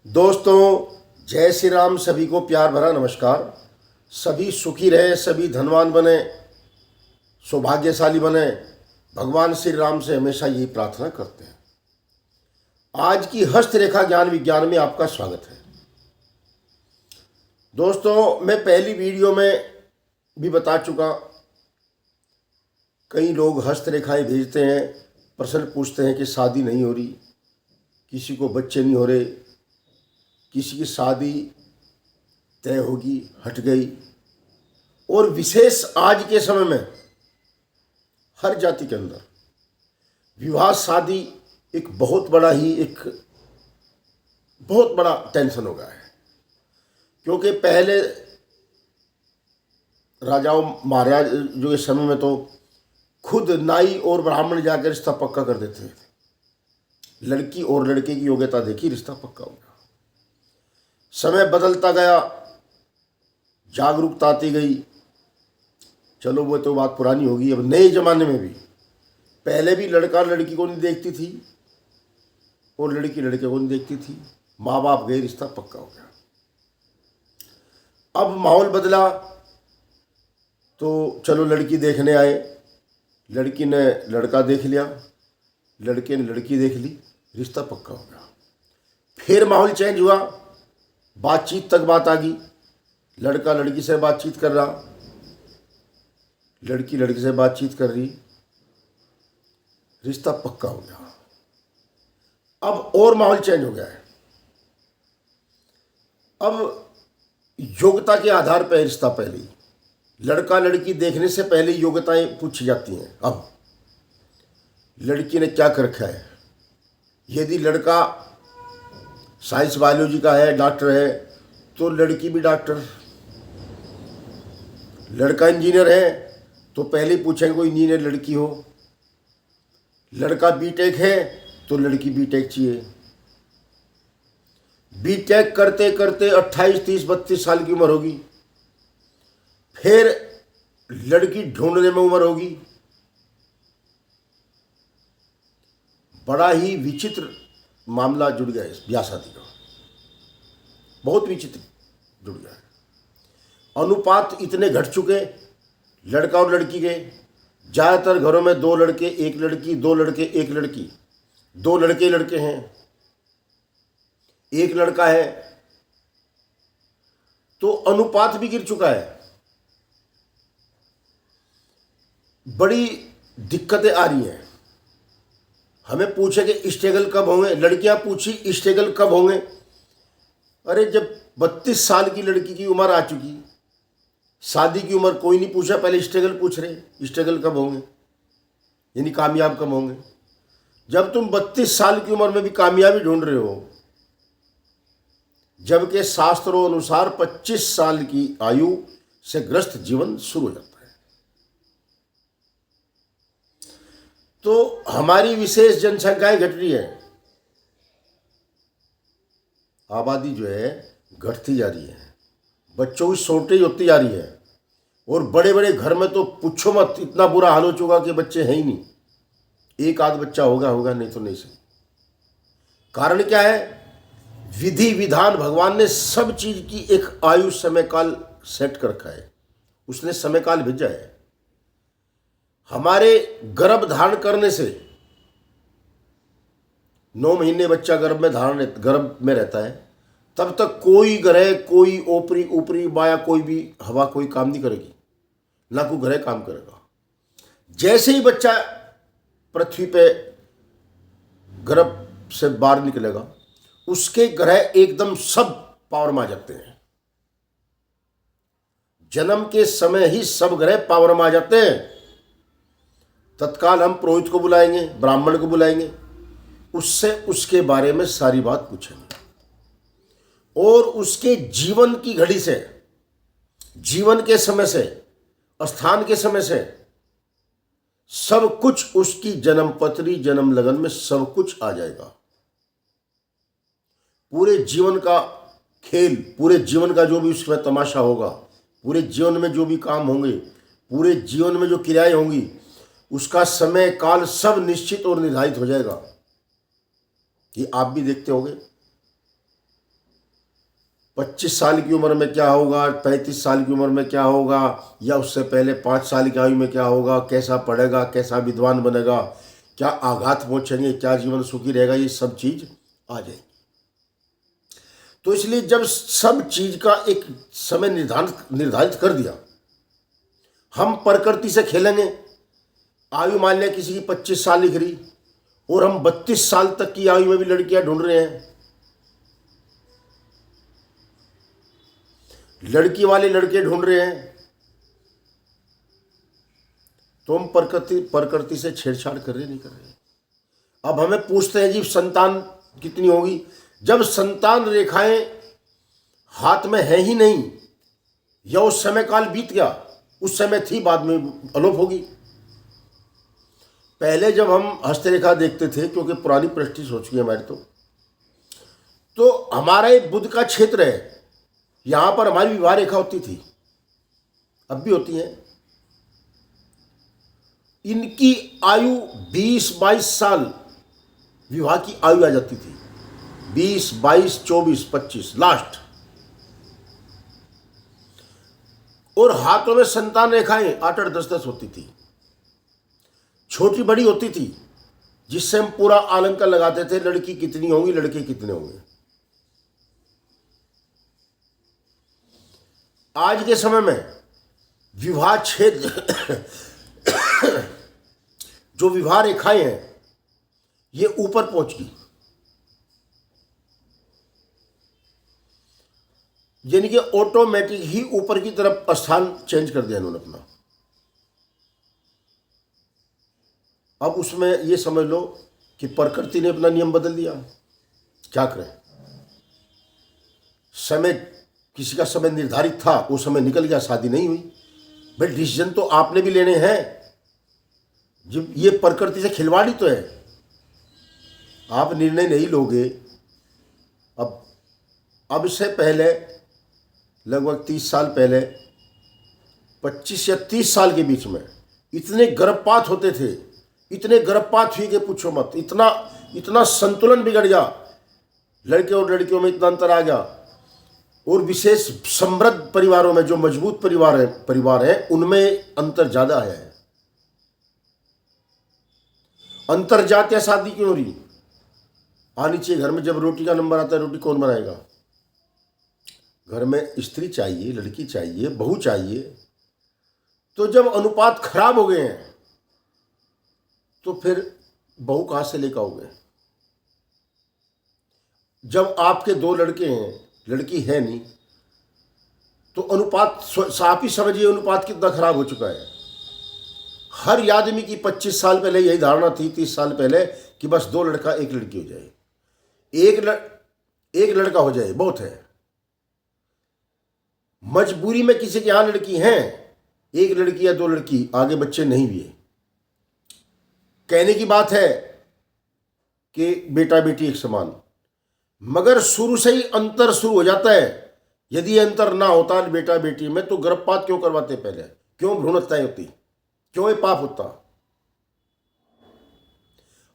दोस्तों, जय श्री राम। सभी को प्यार भरा नमस्कार। सभी सुखी रहे, सभी धनवान बने, सौभाग्यशाली बने, भगवान श्री राम से हमेशा यही प्रार्थना करते हैं। आज की हस्तरेखा ज्ञान विज्ञान में आपका स्वागत है। दोस्तों, मैं पहली वीडियो में भी बता चुका, कई लोग हस्तरेखाएं भेजते हैं, प्रश्न पूछते हैं कि शादी नहीं हो रही, किसी को बच्चे नहीं हो रहे, किसी की शादी तय होगी हट गई। और विशेष आज के समय में हर जाति के अंदर विवाह शादी एक बहुत बड़ा टेंशन हो गया है। क्योंकि पहले राजाओं महाराज जो इस समय में तो खुद नाई और ब्राह्मण जाकर रिश्ता पक्का कर देते थे। लड़की और लड़के की योग्यता देखी, रिश्ता पक्का हो गया। समय बदलता गया, जागरूकता आती गई। चलो वो तो बात पुरानी होगी। अब नए जमाने में भी पहले भी लड़का लड़की को नहीं देखती थी और लड़की लड़के को नहीं देखती थी। माँ बाप गए, रिश्ता पक्का हो गया। अब माहौल बदला तो चलो लड़की देखने आए, लड़की ने लड़का देख लिया, लड़के ने लड़की देख ली, रिश्ता पक्का हो गया। फिर माहौल चेंज हुआ, बातचीत तक बात आ गई। लड़का लड़की से बातचीत कर रहा, लड़की लड़के से बातचीत कर रही, रिश्ता पक्का हो गया। अब और माहौल चेंज हो गया है। अब योग्यता के आधार पर रिश्ता पहले ही, लड़का लड़की देखने से पहले योग्यताएं पूछी जाती हैं। अब लड़की ने क्या कर रखा है। यदि लड़का साइंस बायोलॉजी का है, डॉक्टर है, तो लड़की भी डॉक्टर। लड़का इंजीनियर है तो पहले ही पूछेंगे कोई इंजीनियर लड़की हो। लड़का बीटेक है तो लड़की बीटेक चाहिए। बीटेक करते करते 28, 30, 32 साल की उम्र होगी, फिर लड़की ढूंढने में उम्र होगी। बड़ा ही विचित्र मामला जुड़ गया है ब्याह शादी का, बहुत विचित्र जुड़ गया है। अनुपात इतने घट चुके लड़का और लड़की के। ज़्यादातर घरों में 2 लड़के 1 लड़की, 2 लड़के 1 लड़की, 2 लड़के लड़के हैं, 1 लड़का है, तो अनुपात भी गिर चुका है। बड़ी दिक्कतें आ रही हैं। हमें पूछे कि स्ट्रगल कब होंगे, लड़कियां पूछी स्ट्रगल कब होंगे। अरे जब 32 साल की लड़की की उम्र आ चुकी, शादी की उम्र कोई नहीं पूछा, पहले स्ट्रगल पूछ रहे, स्ट्रगल कब होंगे, यानी कामयाब कब होंगे। जब तुम 32 साल की उम्र में भी कामयाबी ढूंढ रहे हो, जबकि शास्त्रों अनुसार 25 साल की आयु से ग्रस्त जीवन शुरू हो जाता है। तो हमारी विशेष जनसंख्याएं घट रही है, आबादी जो है घटती जा रही है, बच्चों की शॉर्टेज होती जा रही है। और बड़े बड़े घर में तो पूछो मत, इतना बुरा हाल हो चुका कि बच्चे हैं ही नहीं। एक आध बच्चा होगा नहीं तो नहीं सही। कारण क्या है? विधि विधान भगवान ने सब चीज की एक आयु समय काल सेट कर रखा है, उसने समय काल भेजा है। हमारे गर्भ धारण करने से 9 महीने बच्चा गर्भ में रहता है, तब तक कोई ग्रह, कोई ऊपरी बाया, कोई भी हवा कोई काम नहीं करेगी, ना कोई ग्रह काम करेगा। जैसे ही बच्चा पृथ्वी पे गर्भ से बाहर निकलेगा, उसके ग्रह एकदम सब पावर में आ जाते हैं। जन्म के समय ही सब ग्रह पावर में आ जाते हैं। तत्काल हम पुरोहित को बुलाएंगे, ब्राह्मण को बुलाएंगे, उससे उसके बारे में सारी बात पूछेंगे और उसके जीवन की घड़ी से, जीवन के समय से, स्थान के समय से सब कुछ, उसकी जन्म पत्री, जन्म लगन में सब कुछ आ जाएगा। पूरे जीवन का खेल, पूरे जीवन का जो भी उसमें तमाशा होगा, पूरे जीवन में जो भी काम होंगे, पूरे जीवन में जो क्रियाएं होंगी, उसका समय काल सब निश्चित और निर्धारित हो जाएगा। कि आप भी देखते होंगे 25 साल की उम्र में क्या होगा, 35 साल की उम्र में क्या होगा, या उससे पहले 5 साल की आयु में क्या होगा, कैसा पढ़ेगा, कैसा विद्वान बनेगा, क्या आघात पहुंचेंगे, क्या जीवन सुखी रहेगा, ये सब चीज आ जाएगी। तो इसलिए जब सब चीज का एक समय निर्धारित कर दिया, हम प्रकृति से खेलेंगे। आयु मान लिया किसी की 25 साल लिख रही, और हम 32 साल तक की आयु में भी लड़कियां ढूंढ रहे हैं। लड़की वाले लड़के ढूंढ रहे हैं, तो हम प्रकृति से छेड़छाड़ कर रहे नहीं कर रहे। अब हमें पूछते हैं जी संतान कितनी होगी, जब संतान रेखाएं हाथ में है ही नहीं, या उस समय काल बीत गया, उस समय थी बाद में अलोप होगी। पहले जब हम हस्तरेखा देखते थे, क्योंकि पुरानी प्रैक्टिस हो चुकी है हमारी, तो हमारा एक बुध का क्षेत्र है, यहां पर हमारी विवाह रेखा होती थी, अब भी होती है। इनकी आयु 20-22 साल विवाह की आयु आ जाती थी, 20, 22, 24, 25 लास्ट। और हाथों में संतान रेखाएं 8-8, 10-10 होती थी, छोटी बड़ी होती थी, जिससे हम पूरा आलंकन लगाते थे लड़की कितनी होंगी, लड़के कितने होंगे। आज के समय में विवाह क्षेत्र जो विवाह रेखाएं हैं, ये ऊपर पहुंच गई, यानी कि ऑटोमेटिक ही ऊपर की तरफ स्थान चेंज कर दिया इन्होंने अपना। अब उसमें ये समझ लो कि प्रकृति ने अपना नियम बदल दिया, क्या करें। समय, किसी का समय निर्धारित था, वो समय निकल गया, शादी नहीं हुई। भाई डिसीजन तो आपने भी लेने हैं, जब ये प्रकृति से खिलवाड़ी तो है, आप निर्णय नहीं लोगे। अब इससे पहले लगभग 30 साल पहले, 25 या 30 साल के बीच में इतने गर्भपात होते थे, इतने गर्भपात हुई कि पूछो मत। इतना संतुलन बिगड़ गया, लड़के और लड़कियों में इतना अंतर आ गया। और विशेष समृद्ध परिवारों में, जो मजबूत परिवार है उनमें अंतर ज्यादा है। अंतरजातीय शादी क्यों हो रही? आनी चाहिए घर में। जब रोटी का नंबर आता है, रोटी कौन बनाएगा? घर में स्त्री चाहिए, लड़की चाहिए, बहू चाहिए। तो जब अनुपात खराब हो गए हैं, तो फिर बहू कहां से लेकर आओगे? जब आपके 2 लड़के हैं, लड़की है नहीं, तो अनुपात आप ही समझिए अनुपात कितना खराब हो चुका है। हर आदमी की 25 साल पहले यही धारणा थी, 30 साल पहले, कि बस 2 लड़का 1 लड़की हो जाए, एक लड़का हो जाए बहुत है। मजबूरी में किसी के यहां लड़की है, 1 लड़की या 2 लड़की, आगे बच्चे नहीं भी है। कहने की बात है कि बेटा बेटी एक समान, मगर शुरू से ही अंतर शुरू हो जाता है। यदि ये अंतर ना होता बेटा बेटी में, तो गर्भपात क्यों करवाते पहले? क्यों भ्रूण हत्याएं होती? क्यों ये पाप होता?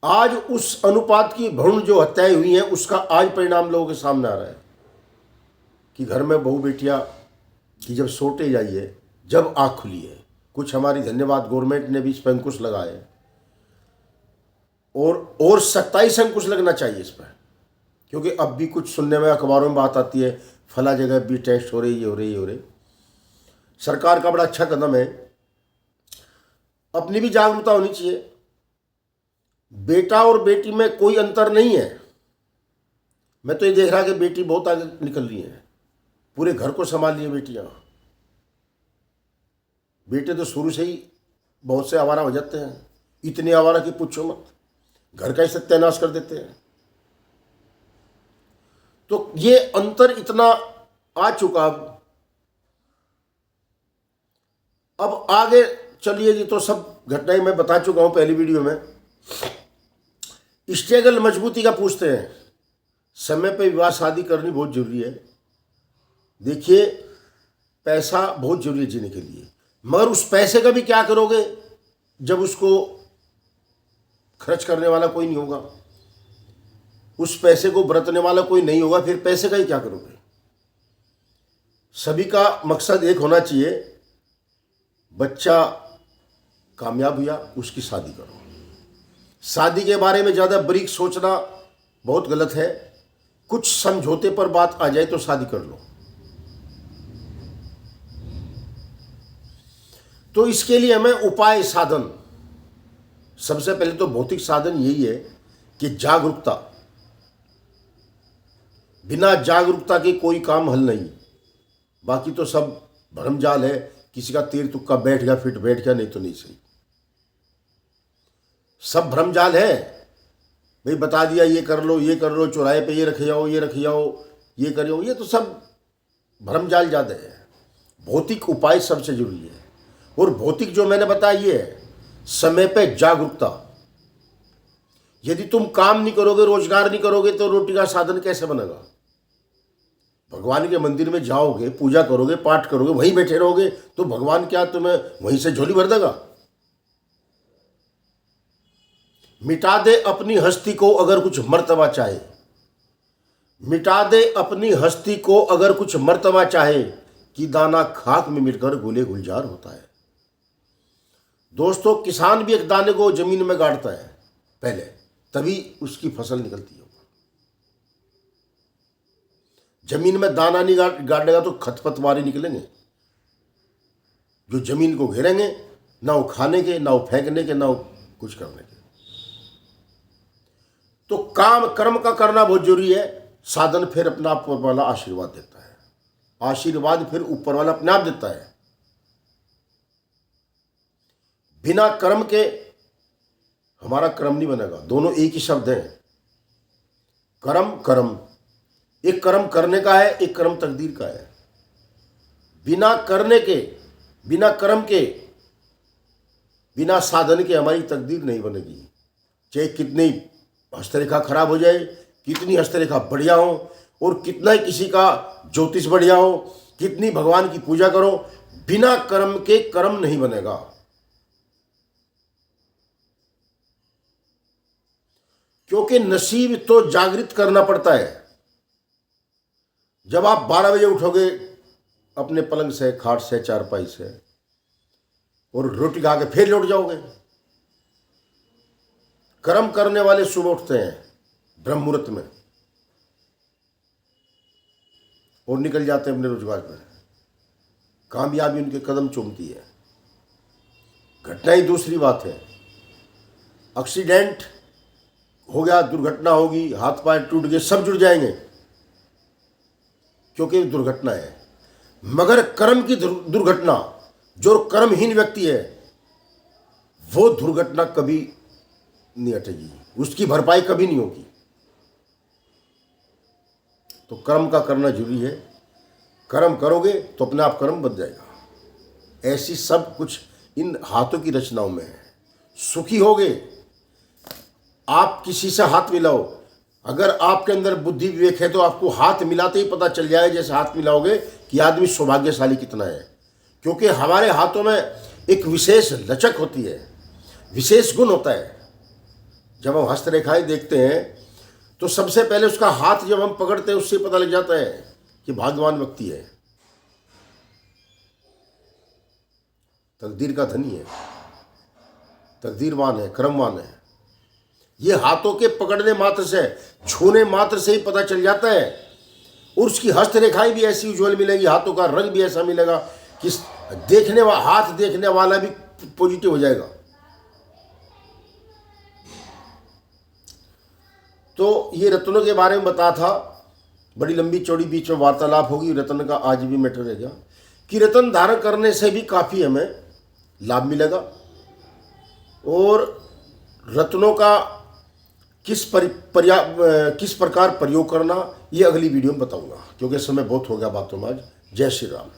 आज उस अनुपात की भ्रूण जो हत्याएं हुई हैं, उसका आज परिणाम लोगों के सामने आ रहा है कि घर में बहू बेटियां की जब शॉर्टेज आई है, जब आँख खुली है। कुछ हमारी धन्यवाद गवर्नमेंट ने भी इस पर अंकुश लगाए, और सख्ताई से अंकुश लगना चाहिए इस पर, क्योंकि अब भी कुछ सुनने में अखबारों में बात आती है, फला जगह भी टेस्ट हो रही, ये हो रही, ये हो रही। सरकार का बड़ा अच्छा कदम है, अपनी भी जागरूकता होनी चाहिए। बेटा और बेटी में कोई अंतर नहीं है। मैं तो ये देख रहा कि बेटी बहुत आगे निकल रही है, पूरे घर को संभाल रही है बेटियां। बेटे तो शुरू से ही बहुत से आवारा हो जाते हैं, इतने आवारा कि पूछो मत, घर का ही सत्यानाश कर देते हैं। तो ये अंतर इतना आ चुका। अब आगे चलिए जी, तो सब घटनाएं मैं बता चुका हूं पहली वीडियो में। स्ट्रगल मजबूती का पूछते हैं, समय पे विवाह शादी करनी बहुत जरूरी है। देखिए, पैसा बहुत जरूरी है जीने के लिए, मगर उस पैसे का भी क्या करोगे जब उसको खर्च करने वाला कोई नहीं होगा, उस पैसे को बरतने वाला कोई नहीं होगा, फिर पैसे का ही क्या करोगे? सभी का मकसद एक होना चाहिए, बच्चा कामयाब हुआ उसकी शादी करो। शादी के बारे में ज़्यादा बारीक सोचना बहुत गलत है। कुछ समझौते पर बात आ जाए तो शादी कर लो। तो इसके लिए हमें उपाय, साधन, सबसे पहले तो भौतिक साधन यही है कि जागरूकता। बिना जागरूकता के कोई काम हल नहीं। बाकी तो सब भरमजाल है। किसी का तीर तुक्का बैठ गया, फिट बैठ गया, नहीं तो नहीं सही। सब भ्रमजाल है। भाई बता दिया ये कर लो, ये कर लो, चौराहे पे ये रख जाओ, ये रख जाओ, ये करो, ये तो सब भ्रमजाल ज़्यादा है। भौतिक उपाय सबसे जरूरी है। और भौतिक जो मैंने बताया ये है, समय पे जागरूकता। यदि तुम काम नहीं करोगे, रोजगार नहीं करोगे, तो रोटी का साधन कैसे बनेगा? भगवान के मंदिर में जाओगे, पूजा करोगे, पाठ करोगे, वहीं बैठे रहोगे, तो भगवान क्या तुम्हें वहीं से झोली भर देगा? मिटा दे अपनी हस्ती को अगर कुछ मर्तबा चाहे। मिटा दे अपनी हस्ती को अगर कुछ मर्तबा चाहे, कि दाना खाक में मिलकर गुले गुलजार होता है। दोस्तों, किसान भी एक दाने को जमीन में गाड़ता है पहले, तभी उसकी फसल निकलती है। जमीन में दाना नहीं गाड़ेगा तो खरपतवार निकलेंगे, जो जमीन को घेरेंगे, ना वो खाने के, ना वो फेंकने के, ना वो कुछ करने के। तो काम कर्म का करना बहुत जरूरी है। साधन फिर अपना ऊपर वाला आशीर्वाद देता है। आशीर्वाद फिर ऊपर वाला अपने आप देता है। बिना कर्म के हमारा कर्म नहीं बनेगा। दोनों एक ही शब्द हैं, कर्म कर्म। एक कर्म करने का है, एक कर्म तकदीर का है। बिना करने के, बिना कर्म के, बिना साधन के हमारी तकदीर नहीं बनेगी। चाहे कितनी हस्तरेखा खराब हो जाए, कितनी हस्तरेखा बढ़िया हो, और कितना ही किसी का ज्योतिष बढ़िया हो, कितनी भगवान की पूजा करो, बिना कर्म के कर्म नहीं बनेगा। क्योंकि नसीब तो जागृत करना पड़ता है। जब आप 12 बजे उठोगे अपने पलंग से, खाट से, चारपाई से, और रोटी खा के फिर लौट जाओगे। कर्म करने वाले सुबह उठते हैं ब्रह्म मुहूर्त में और निकल जाते हैं अपने रोजगार पर। कामयाबी उनके कदम चूमती है। घटना ही दूसरी बात है। एक्सीडेंट हो गया, दुर्घटना होगी, हाथ पैर टूट गए, सब जुड़ जाएंगे, क्योंकि दुर्घटना है। मगर कर्म की दुर्घटना, जो कर्महीन व्यक्ति है, वो दुर्घटना कभी नहीं हटेगी, उसकी भरपाई कभी नहीं होगी। तो कर्म का करना जरूरी है। कर्म करोगे तो अपने आप कर्म बन जाएगा। ऐसी सब कुछ इन हाथों की रचनाओं में है। सुखी होगे, आप किसी से हाथ मिलाओ, अगर आपके अंदर बुद्धि विवेक है तो आपको हाथ मिलाते ही पता चल जाए, जैसे हाथ मिलाओगे, कि आदमी सौभाग्यशाली कितना है। क्योंकि हमारे हाथों में एक विशेष लचक होती है, विशेष गुण होता है। जब हम हस्तरेखाएं देखते हैं तो सबसे पहले उसका हाथ जब हम पकड़ते हैं, उससे पता लग जाता है कि भाग्यवान व्यक्ति है, तकदीर का धनी है, तकदीरवान है, कर्मवान है। ये हाथों के पकड़ने मात्र से, छूने मात्र से ही पता चल जाता है। और उसकी हस्तरेखाएं भी ऐसी उज्ज्वल मिलेगी, हाथों का रंग भी ऐसा मिलेगा कि हाथ देखने वाला भी पॉजिटिव हो जाएगा। तो ये रत्नों के बारे में बता था। बड़ी लंबी चौड़ी बीच में वार्तालाप होगी। रत्न का आज भी मैटर रहेगा कि रत्न धारण करने से भी काफ़ी हमें लाभ मिलेगा। और रत्नों का किस प्रकार प्रयोग करना, ये अगली वीडियो में बताऊंगा, क्योंकि समय बहुत हो गया बातों में आज। जय श्री राम।